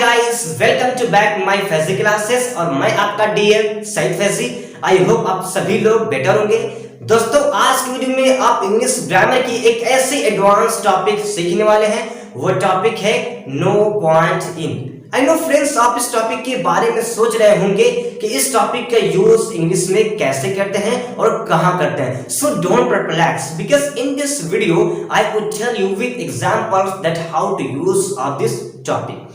Guys, welcome to back my Faizi classes और मैं आपका DM Saeed Faizi. I hope आप सभी लोग बेटर होंगे। दोस्तों, आज की वीडियो में आप इंग्लिश ग्रामर की एक ऐसी एडवांस टॉपिक सीखने वाले हैं। वो टॉपिक है no point in. I know friends, आप इस टॉपिक के बारे में सोच रहे होंगे कि इस टॉपिक का यूज इंग्लिश में कैसे करते हैं और कहां करते हैं। So don't perplex because in this video I would tell you with examples that how to use of this topic.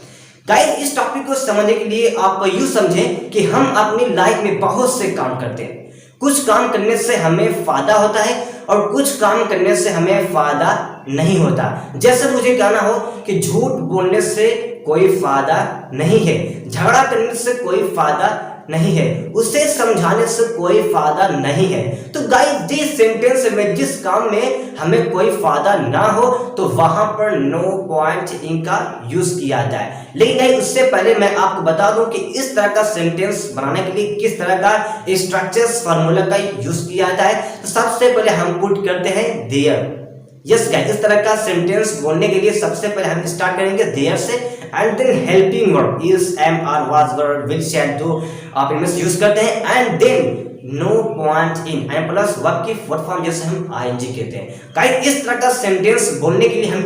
Guys, इस टॉपिक को समझने के लिए आप यूं समझें कि हम अपनी लाइफ में बहुत से काम करते हैं। कुछ काम करने से हमें फायदा होता है और कुछ काम करने से हमें फायदा नहीं होता। जैसे मुझे कहना हो कि झूठ बोलने से कोई फायदा नहीं है, झगड़ा करने से कोई फायदा नहीं है, उसे समझाने से कोई फायदा नहीं है। तो गाइस, जिस सेंटेंस में जिस काम में हमें कोई फायदा ना हो तो वहां पर नो पॉइंट इन का यूज किया जाए। लेकिन गाइस, उससे पहले मैं आपको बता दूं कि इस तरह का सेंटेंस बनाने के लिए किस तरह का स्ट्रक्चर्स फार्मूला का यूज किया जाए। तो सबसे पहले हम पुट करते हैं देयर। यस गाइस, इस तरह का सेंटेंस बोलने के लिए सबसे पहले हम स्टार्ट करेंगे देयर से and then helping verb is am are was verb will shall do आप इनमें से यूज करते हैं and then no point in and plus verb की फोर्थ फॉर्म जैसे हम आईएनजी कहते हैं। गाइस, इस तरह का सेंटेंस बोलने के लिए हम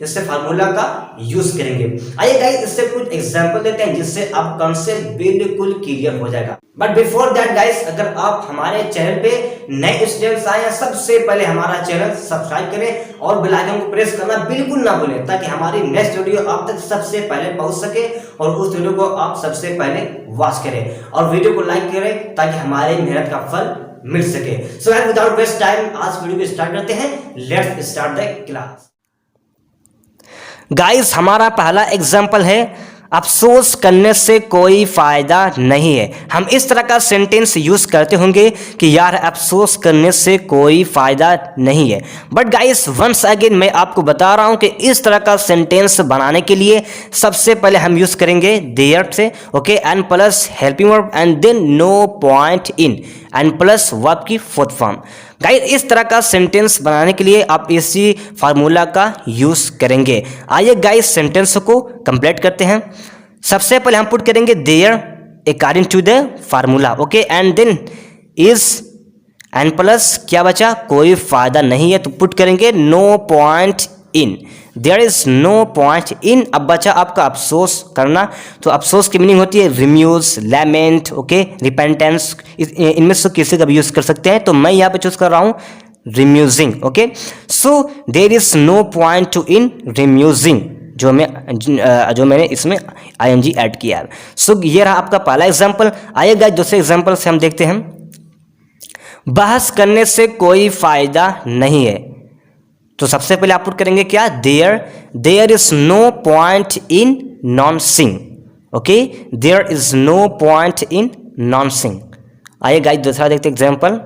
इससे फार्मूला का यूज करेंगे। आइए गाइस, इससे कुछ एग्जांपल देते हैं जिससे आप कॉन्सेप्ट बिल्कुल क्लियर हो जाएगा। बट बिफोर दैट गाइस, अगर आप हमारे चैनल पे नए स्टूडेंट्स आए हैं, सबसे पहले हमारा चैनल सब्सक्राइब करें और बेल आइकन को प्रेस करना बिल्कुल ना भूलें ताकि हमारी नेक्स्ट वीडियो आप तक सबसे पहले पहुंच सके और उस वीडियो को आप सबसे पहले वॉच करें और वीडियो को लाइक करें ताकि हमारे मेहनत का फल मिल सके। सो विदाउट वेस्ट टाइम आज वीडियो को स्टार्ट करते हैं। Let's start the class. Guys, हमारा पहला एग्जाम्पल है अफसोस करने से कोई फायदा नहीं है। हम इस तरह का सेंटेंस यूज करते होंगे कि यार अफसोस करने से कोई फायदा नहीं है। बट गाइस, वंस अगेन मैं आपको बता रहा हूं कि इस तरह का सेंटेंस बनाने के लिए सबसे पहले हम यूज करेंगे देयर से, okay, and plus helping verb and then no point in and plus verb की फोर्थ फॉर्म। गाइस, इस तरह का सेंटेंस बनाने के लिए आप इसी फार्मूला का यूज करेंगे। आइए गाइस, सेंटेंस को कंप्लीट करते हैं। सबसे पहले हम पुट करेंगे there according to the formula, okay, and then is and plus क्या बचा, कोई फायदा नहीं है तो पुट करेंगे no point in. There is no point in. अब बचा आपका अफसोस करना। तो अफसोस की मीनिंग होती है रिम्यूज, लैमेंट, ओके, रिपेंटेंस। इनमें से किसी का भी यूज कर सकते हैं। तो मैं यहाँ पे चूज कर रहा हूँ reusing, okay. So there is no point to in reusing, जो मैंने इसमें आईएनजी ऐड किया है। सो ये रहा आपका पहला एग्जाम्पल। आइए गाइस, दूसरे एग्जाम्पल से हम देखते हैं। बहस करने से कोई फायदा नहीं है। तो सबसे पहले आप पुट करेंगे क्या, there is no point in nonsense, okay, there is no point in nonsense. आइए गाइस, दूसरा देखते हैं एग्जाम्पल।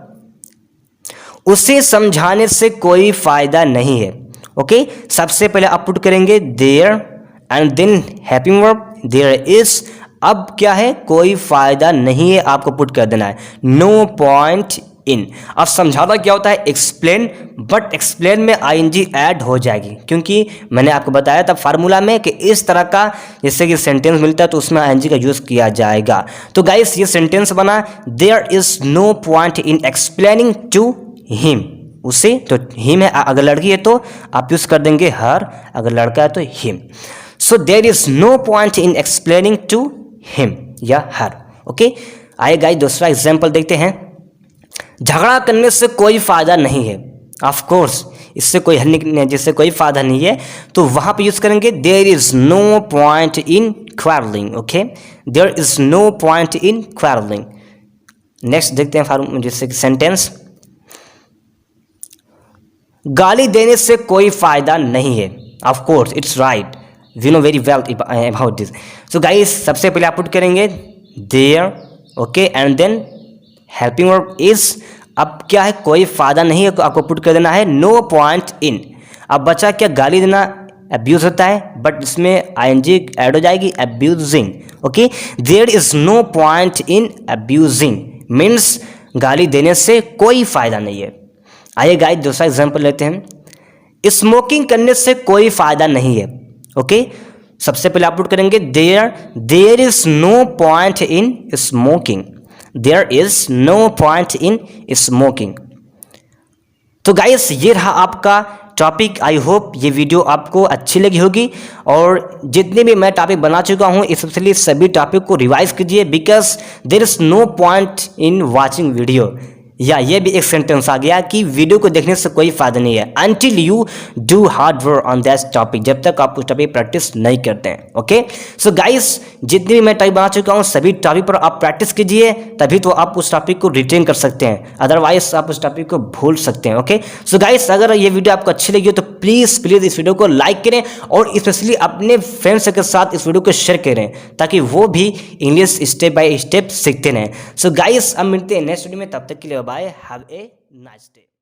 उसे समझाने से कोई फायदा नहीं है, ओके। सबसे पहले आप पुट करेंगे there and then helping verb there is. अब क्या है, कोई फायदा नहीं है, आपको पुट कर देना है नो पॉइंट इन। अब समझाना क्या होता है, एक्सप्लेन, बट एक्सप्लेन में आईएनजी ऐड हो जाएगी क्योंकि मैंने आपको बताया था फार्मूला में कि इस तरह का जैसे कि सेंटेंस मिलता है तो उसमें आईएनजी का यूज किया जाएगा। तो गाइस, ये सेंटेंस बना there is no point in explaining to him. उसे तो हिम है, अगर लड़की है तो आप यूज कर देंगे हर, अगर लड़का है तो him. So there is no point in explaining to him या हर, ओके। आइए गाइस, दूसरा एग्जांपल देखते हैं। झगड़ा करने से कोई फायदा नहीं है। ऑफ कोर्स, इससे कोई जिससे कोई फायदा नहीं है तो वहां पे यूज करेंगे there is no point in quarrelling, okay, there is no point in quarrelling. Next देखते हैं जैसे सेंटेंस। गाली देने से कोई फायदा नहीं है। Of course, it's right, we know very well about this. So guys, सबसे पहले आप पुट करेंगे there, okay, and then helping verb is. अब क्या है, कोई फायदा नहीं है तो आपको पुट कर देना है नो पॉइंट इन। अब बचा क्या, गाली देना अब्यूज होता है बट इसमें आईएनजी ऐड हो जाएगी abusing, okay. There is no point in abusing means गाली देने से कोई फायदा नहीं है। आइए गाइस, दूसरा एग्जांपल लेते हैं। स्मोकिंग करने से कोई फायदा नहीं है, ओके। सबसे पहले आप पुट करेंगे there is no point in smoking, there is no point in smoking. तो गाइस ये रहा आपका टॉपिक। आई होप ये वीडियो आपको अच्छी लगी होगी, और जितने भी मैं टॉपिक बना चुका हूँ स्पेशली सभी टॉपिक को रिवाइज कीजिए, because there is no point in watching video. या ये भी एक सेंटेंस आ गया कि वीडियो को देखने से कोई फायदा नहीं है until you do hard work on that topic, जब तक आप उस टॉपिक प्रैक्टिस नहीं करते हैं। ओके सो गाइस जितनी भी मैं टॉपिक बना चुका हूँ सभी टॉपिक पर आप प्रैक्टिस कीजिए, तभी तो आप उस टॉपिक को रिटेन कर सकते हैं, अदरवाइज आप उस टॉपिक को भूल सकते हैं। ओके सो गाइस अगर ये वीडियो आपको अच्छी लगी हो तो प्लीज़ इस वीडियो को लाइक करें और स्पेशली अपने फ्रेंड्स के साथ इस वीडियो को शेयर करें, ताकि वो भी इंग्लिश स्टेप बाय स्टेप सीखते रहें। सो गाइस अब मिलते हैं नेक्स्ट वीडियो में, तब तक के लिए bye, have a nice day.